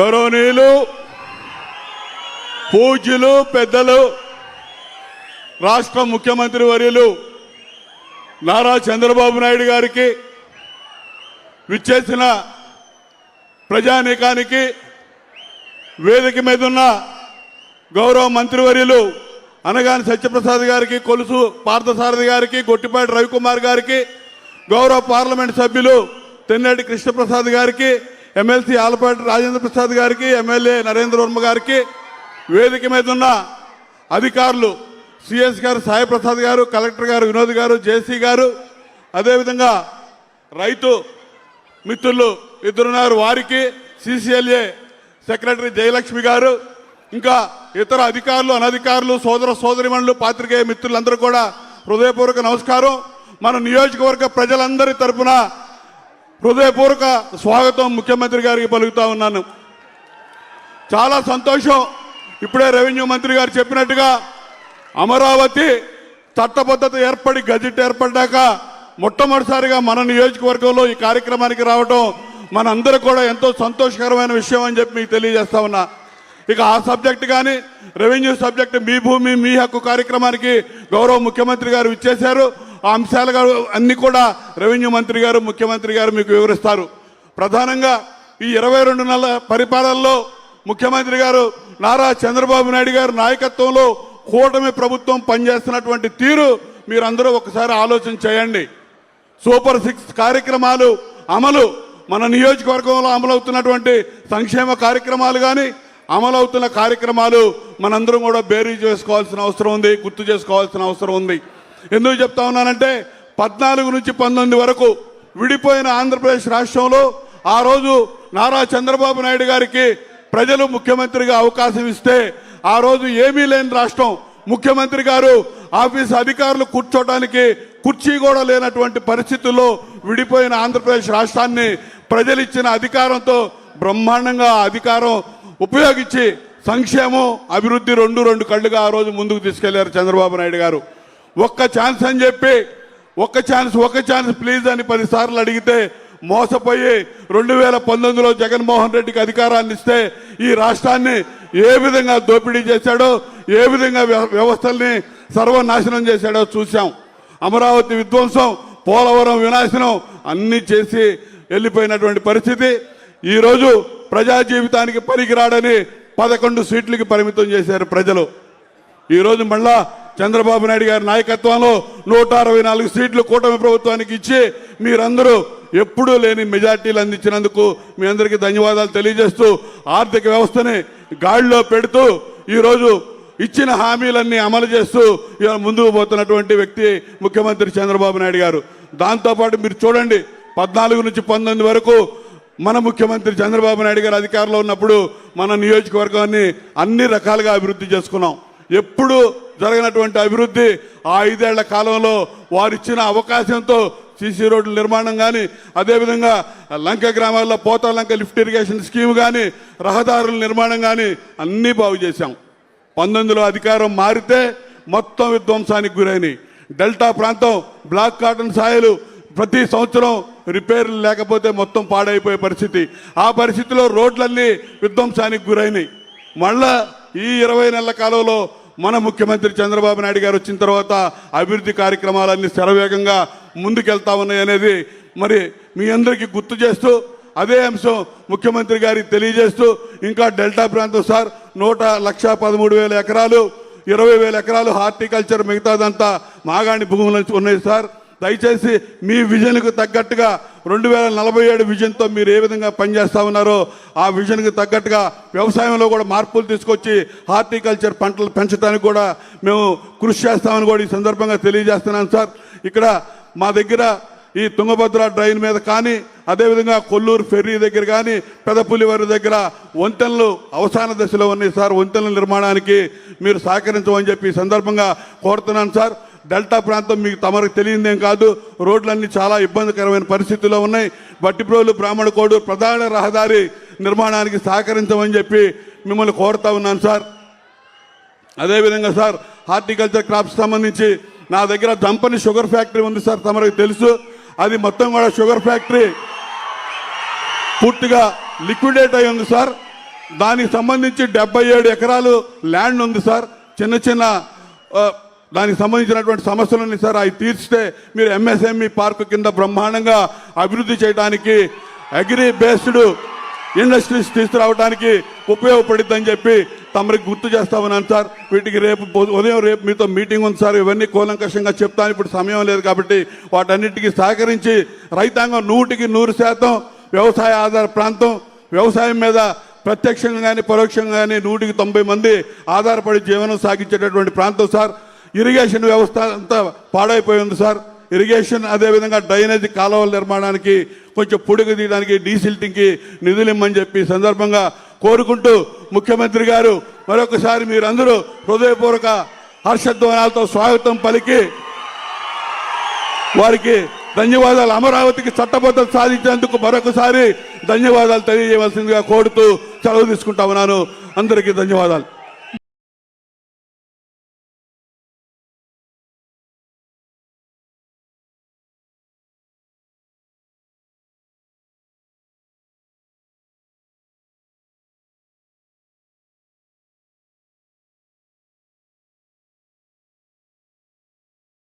గౌరవనీయులు పూజ్యులు పెద్దలు రాష్ట్ర ముఖ్యమంత్రి వర్యులు నారా చంద్రబాబు నాయుడు గారికి విచ్చేసిన ప్రజానీకానికి వేదిక మీద ఉన్న గౌరవ మంత్రివర్యులు అనగాని సత్యప్రసాద్ గారికి కొలుసు పార్థసారథి గారికి గొట్టిపాటి రవికుమార్ గారికి గౌరవ పార్లమెంట్ సభ్యులు తెన్నేటి కృష్ణప్రసాద్ గారికి ఎమ్మెల్సీ ఆలపాటి రాజేంద్ర ప్రసాద్ గారికి ఎమ్మెల్యే నరేంద్ర వర్మ గారికి వేదిక మీద ఉన్న అధికారులు సిఎస్ గారు సాయి ప్రసాద్ గారు కలెక్టర్ గారు వినోద్ గారు జేసీ గారు అదేవిధంగా రైతు మిత్రులు ఇద్దరున్నారు వారికి సిసిఎల్ఏ సెక్రటరీ జయలక్ష్మి గారు ఇంకా ఇతర అధికారులు అనధికారులు సోదర సోదరిమణులు పాత్రికేయ మిత్రులందరూ కూడా హృదయపూర్వక నమస్కారం. మన నియోజకవర్గ ప్రజలందరి తరఫున హృదయపూర్వక స్వాగతం ముఖ్యమంత్రి గారికి పలుకుతా ఉన్నాను. చాలా సంతోషం. ఇప్పుడే రెవెన్యూ మంత్రి గారు చెప్పినట్టుగా అమరావతి చట్టబద్ధత ఏర్పడి గజెట్ ఏర్పడ్డాక మొట్టమొదటిసారిగా మన నియోజకవర్గంలో ఈ కార్యక్రమానికి రావడం మనందరూ కూడా ఎంతో సంతోషకరమైన విషయం అని చెప్పి మీకు తెలియజేస్తా ఉన్నా. ఇక ఆ సబ్జెక్ట్ కానీ రెవెన్యూ సబ్జెక్ట్ మీ భూమి మీ హక్కు కార్యక్రమానికి గౌరవ ముఖ్యమంత్రి గారు ఇచ్చేశారు. ఆ అంశాలు గారు అన్ని కూడా రెవెన్యూ మంత్రి గారు ముఖ్యమంత్రి గారు మీకు వివరిస్తారు. ప్రధానంగా ఈ 22 నెలల పరిపాలనలో ముఖ్యమంత్రి గారు నారా చంద్రబాబు నాయుడు గారు నాయకత్వంలో కూటమి ప్రభుత్వం పనిచేస్తున్నటువంటి తీరు మీరందరూ ఒకసారి ఆలోచన చేయండి. సూపర్ 6 కార్యక్రమాలు అమలు, మన నియోజకవర్గంలో అమలవుతున్నటువంటి సంక్షేమ కార్యక్రమాలు కానీ అమలవుతున్న కార్యక్రమాలు మనందరం కూడా బేరీజ్ చేసుకోవాల్సిన అవసరం ఉంది, గుర్తు చేసుకోవాల్సిన అవసరం ఉంది. ఎందుకు చెప్తా ఉన్నానంటే 14 నుంచి 19 వరకు విడిపోయిన ఆంధ్రప్రదేశ్ రాష్ట్రంలో ఆ రోజు నారా చంద్రబాబు నాయుడు గారికి ప్రజలు ముఖ్యమంత్రిగా అవకాశం ఇస్తే ఆ రోజు ఏమీ లేని రాష్ట్రం, ముఖ్యమంత్రి గారు ఆఫీస్ అధికారులు కూర్చోటానికి కుర్చీ కూడా లేనటువంటి పరిస్థితుల్లో విడిపోయిన ఆంధ్రప్రదేశ్ రాష్ట్రాన్ని ప్రజలు ఇచ్చిన అధికారంతో బ్రహ్మాండంగా అధికారం ఉపయోగించి సంక్షేమం అభివృద్ధి రెండు కళ్ళుగా ఆ రోజు ముందుకు తీసుకెళ్లారు చంద్రబాబు నాయుడు గారు. ఒక్క ఛాన్స్ అని చెప్పి ఒక్క ఛాన్స్ ప్లీజ్ అని 10 సార్లు అడిగితే మోసపోయి 2019లో జగన్మోహన్ రెడ్డికి అధికారాన్ని ఇస్తే ఈ రాష్ట్రాన్ని ఏ విధంగా దోపిడీ చేశాడో, ఏ విధంగా వ్యవస్థల్ని సర్వనాశనం చేశాడో చూశాం. అమరావతి విధ్వంసం, పోలవరం వినాశనం అన్ని చేసి వెళ్ళిపోయినటువంటి పరిస్థితి. ఈరోజు ప్రజా జీవితానికి పనికిరాడని 11 సీట్లకి పరిమితం చేశారు ప్రజలు. ఈరోజు మళ్ళా చంద్రబాబు నాయుడు గారి నాయకత్వంలో 164 సీట్లు కూటమి ప్రభుత్వానికి ఇచ్చి మీరందరూ ఎప్పుడూ లేని మెజార్టీలు అందించినందుకు మీ అందరికీ ధన్యవాదాలు తెలియజేస్తూ ఆర్థిక వ్యవస్థని గాడిలో పెడుతూ ఈరోజు ఇచ్చిన హామీలన్నీ అమలు చేస్తూ ఇవాళ ముందుకు పోతున్నటువంటి వ్యక్తి ముఖ్యమంత్రి చంద్రబాబు నాయుడు గారు. దాంతోపాటు మీరు చూడండి 14 నుంచి 19 వరకు మన ముఖ్యమంత్రి చంద్రబాబు నాయుడు గారు అధికారంలో ఉన్నప్పుడు మన నియోజకవర్గాన్ని అన్ని రకాలుగా అభివృద్ధి చేసుకున్నాం. ఎప్పుడు జరగనటువంటి అభివృద్ధి ఆ 5 ఏళ్ల కాలంలో వారిచ్చిన అవకాశంతో సీసీ రోడ్ల నిర్మాణం కానీ, అదేవిధంగా లంక గ్రామాల్లో పోతాలంక లిఫ్ట్ ఇరిగేషన్ స్కీమ్ కానీ, రహదారుల నిర్మాణం కానీ అన్నీ బాగు చేశాం. 19లో అధికారం మారితే మొత్తం విధ్వంసానికి గురైనవి. డెల్టా ప్రాంతం బ్లాక్ కాటన్ సాయలు ప్రతి సంవత్సరం రిపేర్లు లేకపోతే మొత్తం పాడైపోయే పరిస్థితి. ఆ పరిస్థితిలో రోడ్లన్నీ విధ్వంసానికి గురైనవి. మళ్ళా ఈ 20 నెలల కాలంలో మన ముఖ్యమంత్రి చంద్రబాబు నాయుడు గారు వచ్చిన తర్వాత అభివృద్ధి కార్యక్రమాలన్నీ శరవేగంగా ముందుకెళ్తా ఉన్నాయి అనేది మరి మీ అందరికీ గుర్తు చేస్తూ అదే అంశం ముఖ్యమంత్రి గారికి తెలియజేస్తూ ఇంకా డెల్టా ప్రాంతం సార్ 1,13,000 ఎకరాలు 20,000 ఎకరాలు హార్టికల్చర్ మిగతాదంతా మాగాణి భూములు ఉన్నాయి సార్. దయచేసి మీ విజన్కు తగ్గట్టుగా 2047 విజన్తో మీరు ఏ విధంగా పనిచేస్తా ఉన్నారో ఆ విజన్కి తగ్గట్టుగా వ్యవసాయంలో కూడా మార్పులు తీసుకొచ్చి హార్టికల్చర్ పంటలు పెంచడానికి కూడా మేము కృషి చేస్తామని కూడా ఈ సందర్భంగా తెలియజేస్తున్నాను సార్. ఇక్కడ మా దగ్గర ఈ తుంగభద్ర డ్రైన్ మీద కానీ, అదేవిధంగా కొల్లూరు ఫెర్రీ దగ్గర కానీ, పెదపులివారి దగ్గర వంతెనలు అవసాన దశలో ఉన్నాయి సార్. వంతెనల నిర్మాణానికి మీరు సహకరించమని చెప్పి ఈ సందర్భంగా కోరుతున్నాను సార్. డెల్టా ప్రాంతం మీకు తమకు తెలియదేం కాదు, రోడ్లన్నీ చాలా ఇబ్బందికరమైన పరిస్థితుల్లో ఉన్నాయి. బట్టిప్రోలు బ్రాహ్మణకోడు ప్రధాన రహదారి నిర్మాణానికి సహకరించమని చెప్పి మిమ్మల్ని కోరుతా ఉన్నాను సార్. అదేవిధంగా సార్ హార్టికల్చర్ క్రాప్స్ సంబంధించి నా దగ్గర దంపని షుగర్ ఫ్యాక్టరీ ఉంది సార్, తమకు తెలుసు. అది మొత్తం కూడా షుగర్ ఫ్యాక్టరీ పూర్తిగా లిక్విడేట్ అయి ఉంది సార్. దానికి సంబంధించి 77 ఎకరాలు ల్యాండ్ ఉంది సార్. చిన్న చిన్న దానికి సంబంధించినటువంటి సమస్యలు ఉన్నాయి సార్. అవి తీర్చితే మీరు ఎంఎస్ఎంఈ పార్కు కింద బ్రహ్మాండంగా అభివృద్ధి చేయడానికి అగ్రి బేస్డ్ ఇండస్ట్రీస్ తీసుకురావడానికి ఉపయోగపడిద్దని చెప్పి తమరికి గుర్తు చేస్తా ఉన్నాను సార్. వీటికి ఉదయం రేపు మీతో మీటింగ్ ఉంది సార్. ఇవన్నీ కూలంకషంగా చెప్తాను, ఇప్పుడు సమయం లేదు కాబట్టి వాటన్నిటికీ సహకరించి రైతాంగం 100% వ్యవసాయ ఆధార ప్రాంతం, వ్యవసాయం మీద ప్రత్యక్షంగా కానీ పరోక్షంగా కానీ 190 మంది ఆధారపడి జీవనం సాగించేటటువంటి ప్రాంతం సార్. ఇరిగేషన్ వ్యవస్థ అంతా పాడైపోయి ఉంది సార్. ఇరిగేషన్ అదేవిధంగా డ్రైనేజ్ కాలువల నిర్మాణానికి కొంచెం పొడుగు తీయడానికి డీసిల్టింగ్కి నిధులు ఇమ్మని చెప్పి సందర్భంగా కోరుకుంటూ ముఖ్యమంత్రి గారు మరొకసారి మీరందరూ హృదయపూర్వక హర్షధ్వానాలతో స్వాగతం పలికి వారికి ధన్యవాదాలు, అమరావతికి చట్టబద్ధత సాధించేందుకు మరొకసారి ధన్యవాదాలు తెలియజేయవలసిందిగా కోరుతూ సెలవు తీసుకుంటా ఉన్నాను. అందరికీ ధన్యవాదాలు.